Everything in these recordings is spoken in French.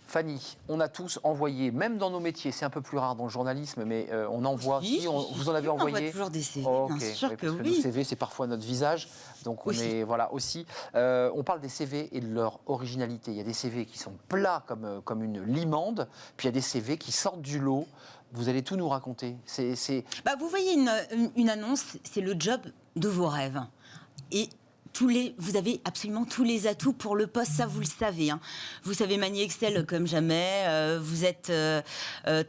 Fanny, on a tous envoyé, même dans nos métiers, c'est un peu plus rare dans le journalisme, mais on envoie. Vous en avez envoyé? On envoie toujours des CV, bien sûr que parce que oui. nos CV, c'est parfois notre visage, donc on est voilà aussi. On parle des CV et de leur originalité. Il y a des CV qui sont plats comme une limande, puis il y a des CV qui sortent du lot. Vous allez tout nous raconter. Vous voyez une annonce, c'est le job de vos rêves. Et vous avez absolument tous les atouts pour le poste, ça vous le savez. Hein. Vous savez manier Excel comme jamais, vous êtes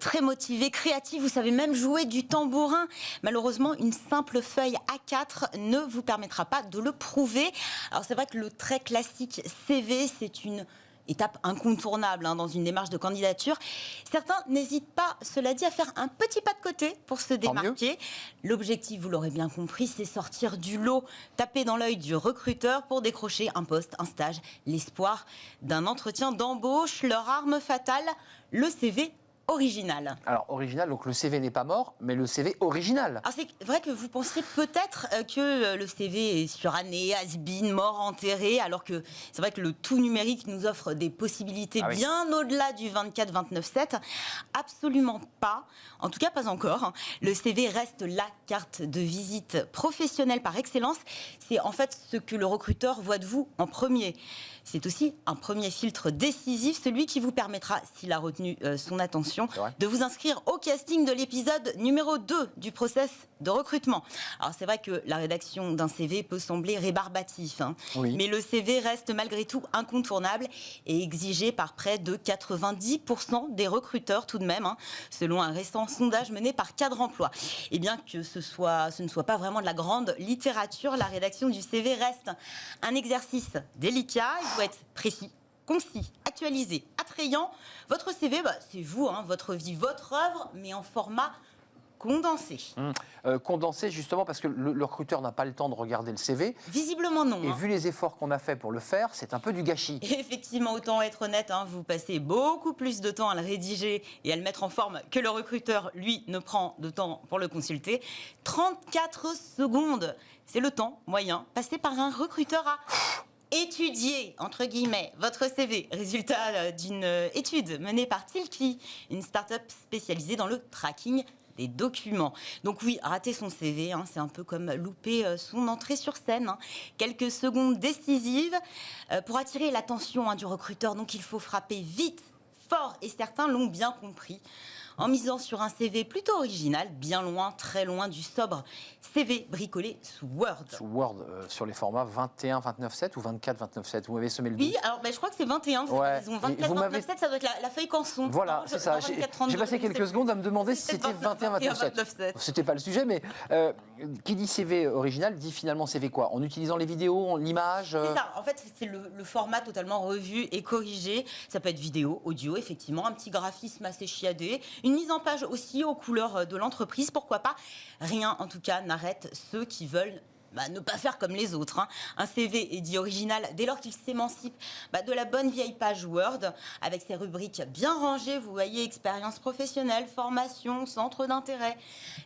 très motivé, créatif, vous savez même jouer du tambourin. Malheureusement, une simple feuille A4 ne vous permettra pas de le prouver. Alors c'est vrai que le très classique CV, c'est une étape incontournable dans une démarche de candidature. Certains n'hésitent pas, cela dit, à faire un petit pas de côté pour se démarquer. L'objectif, vous l'aurez bien compris, c'est sortir du lot, taper dans l'œil du recruteur pour décrocher un poste, un stage, l'espoir d'un entretien d'embauche. Leur arme fatale, le CV original. Alors, original, donc le CV n'est pas mort, mais le CV original. Alors, c'est vrai que vous pensiez peut-être que le CV est suranné, has-been, mort, enterré, alors que c'est vrai que le tout numérique nous offre des possibilités bien au-delà du 24-29-7. Absolument pas. En tout cas, pas encore. Le CV reste la carte de visite professionnelle par excellence. C'est en fait ce que le recruteur voit de vous en premier. C'est aussi un premier filtre décisif, celui qui vous permettra, s'il a retenu son attention, de vous inscrire au casting de l'épisode numéro 2 du process de recrutement. Alors c'est vrai que la rédaction d'un CV peut sembler rébarbatif, mais le CV reste malgré tout incontournable et exigé par près de 90% des recruteurs tout de même, selon un récent sondage mené par Cadre Emploi. Et bien que ce ne soit pas vraiment de la grande littérature, la rédaction du CV reste un exercice délicat. Il faut être précis, concis, actualisé, attrayant. Votre CV, c'est vous, votre vie, votre œuvre, mais en format condensé. Condensé justement parce que le recruteur n'a pas le temps de regarder le CV. Visiblement non. Et vu les efforts qu'on a fait pour le faire, c'est un peu du gâchis. Et effectivement, autant être honnête, vous passez beaucoup plus de temps à le rédiger et à le mettre en forme que le recruteur, lui, ne prend de temps pour le consulter. 34 secondes, c'est le temps moyen passé par un recruteur à étudier, entre guillemets, votre CV. Résultat d'une étude menée par Tilki, une start-up spécialisée dans le tracking des documents. Donc oui, rater son CV, c'est un peu comme louper son entrée sur scène. Quelques secondes décisives pour attirer l'attention du recruteur. Donc il faut frapper vite, fort, et certains l'ont bien compris, en misant sur un CV plutôt original, bien loin, très loin du sobre CV bricolé sous Word. Sous Word, sur les formats 21-29-7 ou 24-29-7. Vous m'avez semé le doute. Oui, alors je crois que c'est 21. Ils ont 24-29-7, ça doit être la feuille Canson. Voilà, c'est ça. J'ai passé quelques secondes à me demander si c'était 21-29-7. C'était pas le sujet, mais qui dit CV original dit finalement CV quoi? En utilisant les vidéos, l'image C'est ça. En fait, c'est le format totalement revu et corrigé. Ça peut être vidéo, audio, effectivement, un petit graphisme assez chiadé, une mise en page aussi aux couleurs de l'entreprise, pourquoi pas. Rien, en tout cas, n'arrête ceux qui veulent ne pas faire comme les autres. Un CV est dit original dès lors qu'il s'émancipe de la bonne vieille page Word, avec ses rubriques bien rangées, vous voyez, expérience professionnelle, formation, centre d'intérêt.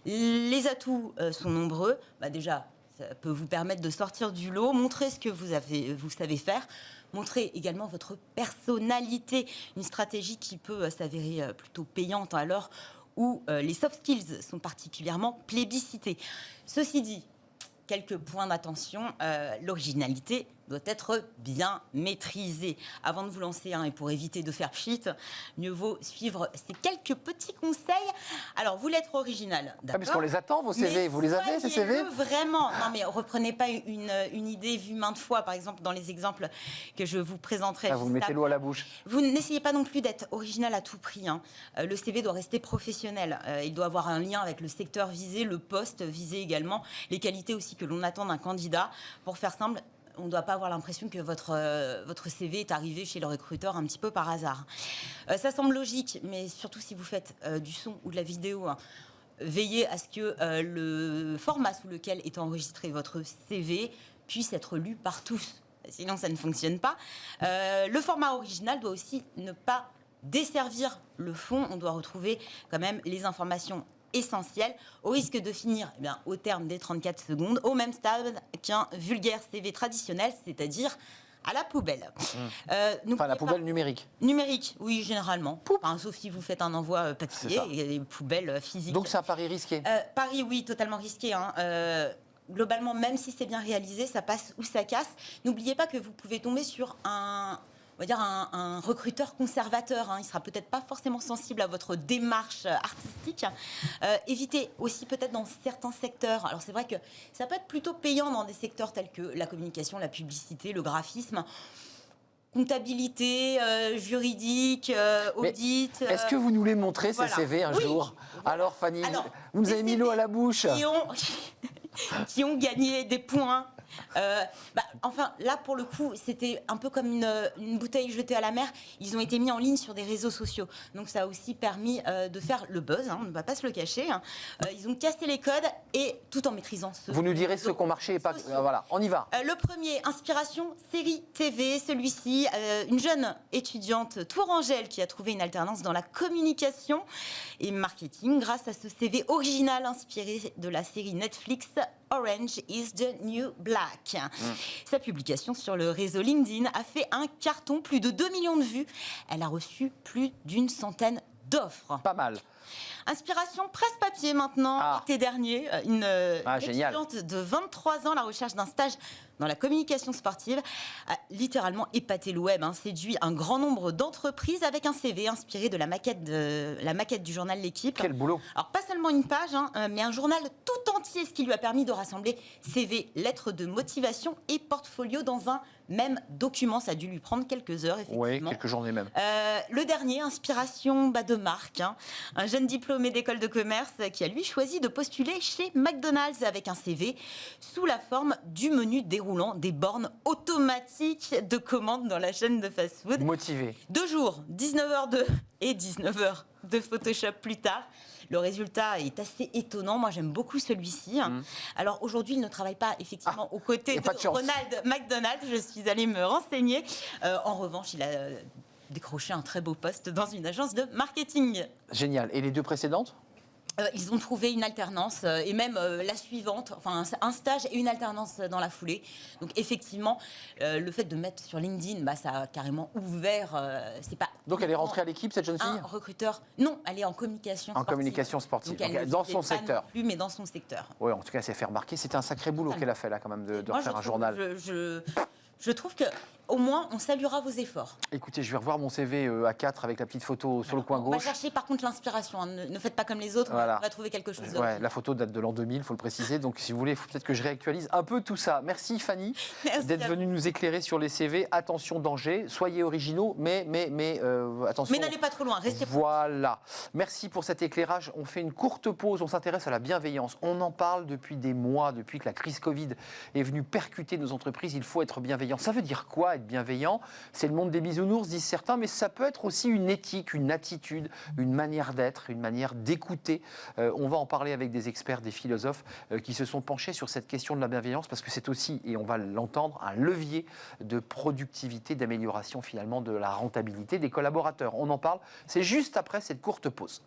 Les atouts sont nombreux. Déjà, ça peut vous permettre de sortir du lot, montrer ce que vous savez faire, montrer également votre personnalité, une stratégie qui peut s'avérer plutôt payante à l'heure où les soft skills sont particulièrement plébiscités. Ceci dit, quelques points d'attention, l'originalité doit être bien maîtrisée. Avant de vous lancer, et pour éviter de faire pchit, mieux vaut suivre ces quelques petits conseils. Alors, vous l'être original, d'accord, parce qu'on les attend, vos CV, vous les avez, ces CV? Vraiment. Non, mais reprenez pas une idée vue maintes fois, par exemple, dans les exemples que je vous présenterai. Vous mettez l'eau à la bouche. Vous n'essayez pas non plus d'être original à tout prix. Le CV doit rester professionnel. Il doit avoir un lien avec le secteur visé, le poste visé également, les qualités aussi que l'on attend d'un candidat. Pour faire simple, on ne doit pas avoir l'impression que votre CV est arrivé chez le recruteur un petit peu par hasard. Ça semble logique, mais surtout si vous faites du son ou de la vidéo, veillez à ce que le format sous lequel est enregistré votre CV puisse être lu par tous. Sinon, ça ne fonctionne pas. Le format original doit aussi ne pas desservir le fond. On doit retrouver quand même les informations essentiel, au risque de finir au terme des 34 secondes, au même stade qu'un vulgaire CV traditionnel, c'est-à-dire à la poubelle. Enfin, la poubelle numérique. Numérique, oui, généralement. Enfin, sauf si vous faites un envoi papier et les poubelles physiques. Donc, c'est un pari risqué. Pari, oui, totalement risqué. Hein. Globalement, même si c'est bien réalisé, ça passe ou ça casse. N'oubliez pas que vous pouvez tomber sur un recruteur conservateur. Hein. Il ne sera peut-être pas forcément sensible à votre démarche artistique. Évitez aussi peut-être dans certains secteurs. Alors c'est vrai que ça peut être plutôt payant dans des secteurs tels que la communication, la publicité, le graphisme. Comptabilité, juridique, audit. Est-ce que vous nous les montrez, ces CV, un jour ? Alors, Fanny, vous nous avez mis l'eau à la bouche. Qui ont gagné des points. Enfin, là, pour le coup, c'était un peu comme une bouteille jetée à la mer. Ils ont été mis en ligne sur des réseaux sociaux. Donc, ça a aussi permis de faire le buzz. Hein, on ne va pas se le cacher. Hein. Ils ont cassé les codes et tout en maîtrisant ce... Vous nous direz ceux qui ont marché et pas... voilà, on y va. Le premier, inspiration, série TV. Celui-ci, une jeune étudiante tourangelle qui a trouvé une alternance dans la communication et marketing grâce à ce CV original inspiré de la série Netflix Orange is the New Black. Sa publication sur le réseau LinkedIn a fait un carton, plus de 2 millions de vues. Elle a reçu plus d'une centaine d'offres. Pas mal. Inspiration presse-papier maintenant, l'été dernier. Une étudiante de 23 ans, à la recherche d'un stage dans la communication sportive, a littéralement épaté le web, séduit un grand nombre d'entreprises avec un CV inspiré de la maquette du journal L'Équipe. Quel boulot! Alors pas seulement une page, mais un journal tout entier, ce qui lui a permis de rassembler CV, lettres de motivation et portfolio dans un même document. Ça a dû lui prendre quelques heures, effectivement. Oui, quelques journées même. Le dernier, inspiration de marque. Un jeune diplômé d'école de commerce qui a lui choisi de postuler chez McDonald's avec un CV sous la forme du menu déroulant des bornes automatiques de commande dans la chaîne de fast-food. Motivé. 2 jours, 19h02 et 19h de Photoshop plus tard. Le résultat est assez étonnant. Moi, j'aime beaucoup celui-ci. Alors, aujourd'hui, il ne travaille pas effectivement aux côtés de Ronald McDonald. Je suis allée me renseigner. En revanche, il a décroché un très beau poste dans une agence de marketing. Génial. Et les 2 précédentes ? Ils ont trouvé une alternance et même la suivante, enfin un stage et une alternance dans la foulée. Donc effectivement, le fait de mettre sur LinkedIn, ça a carrément ouvert. C'est pas. Donc elle est rentrée à l'équipe, cette jeune fille ? Un recruteur. Non, elle est en communication sportive. En communication sportive, donc dans son secteur. Plus, mais dans son secteur. Oui, en tout cas, c'est fait remarquer. C'était un sacré boulot qu'elle a fait là, quand même, de refaire un journal. Je trouve que au moins, on saluera vos efforts. Écoutez, je vais revoir mon CV A4 avec la petite photo sur le coin gauche. On va chercher par contre l'inspiration. Ne faites pas comme les autres, voilà. On va trouver quelque chose d'autre. Ouais, la photo date de l'an 2000, il faut le préciser. Donc si vous voulez, il faut peut-être que je réactualise un peu tout ça. Merci Fanny d'être venue nous éclairer sur les CV. Attention, danger, soyez originaux, mais attention. Mais n'allez pas trop loin, restez Voilà. Merci pour cet éclairage. On fait une courte pause, on s'intéresse à la bienveillance. On en parle depuis des mois, depuis que la crise Covid est venue percuter nos entreprises. Il faut être bienveillant. Ça veut dire quoi, être bienveillant ? C'est le monde des bisounours, disent certains, mais ça peut être aussi une éthique, une attitude, une manière d'être, une manière d'écouter. On va en parler avec des experts, des philosophes qui se sont penchés sur cette question de la bienveillance parce que c'est aussi, et on va l'entendre, un levier de productivité, d'amélioration finalement de la rentabilité des collaborateurs. On en parle, c'est juste après cette courte pause.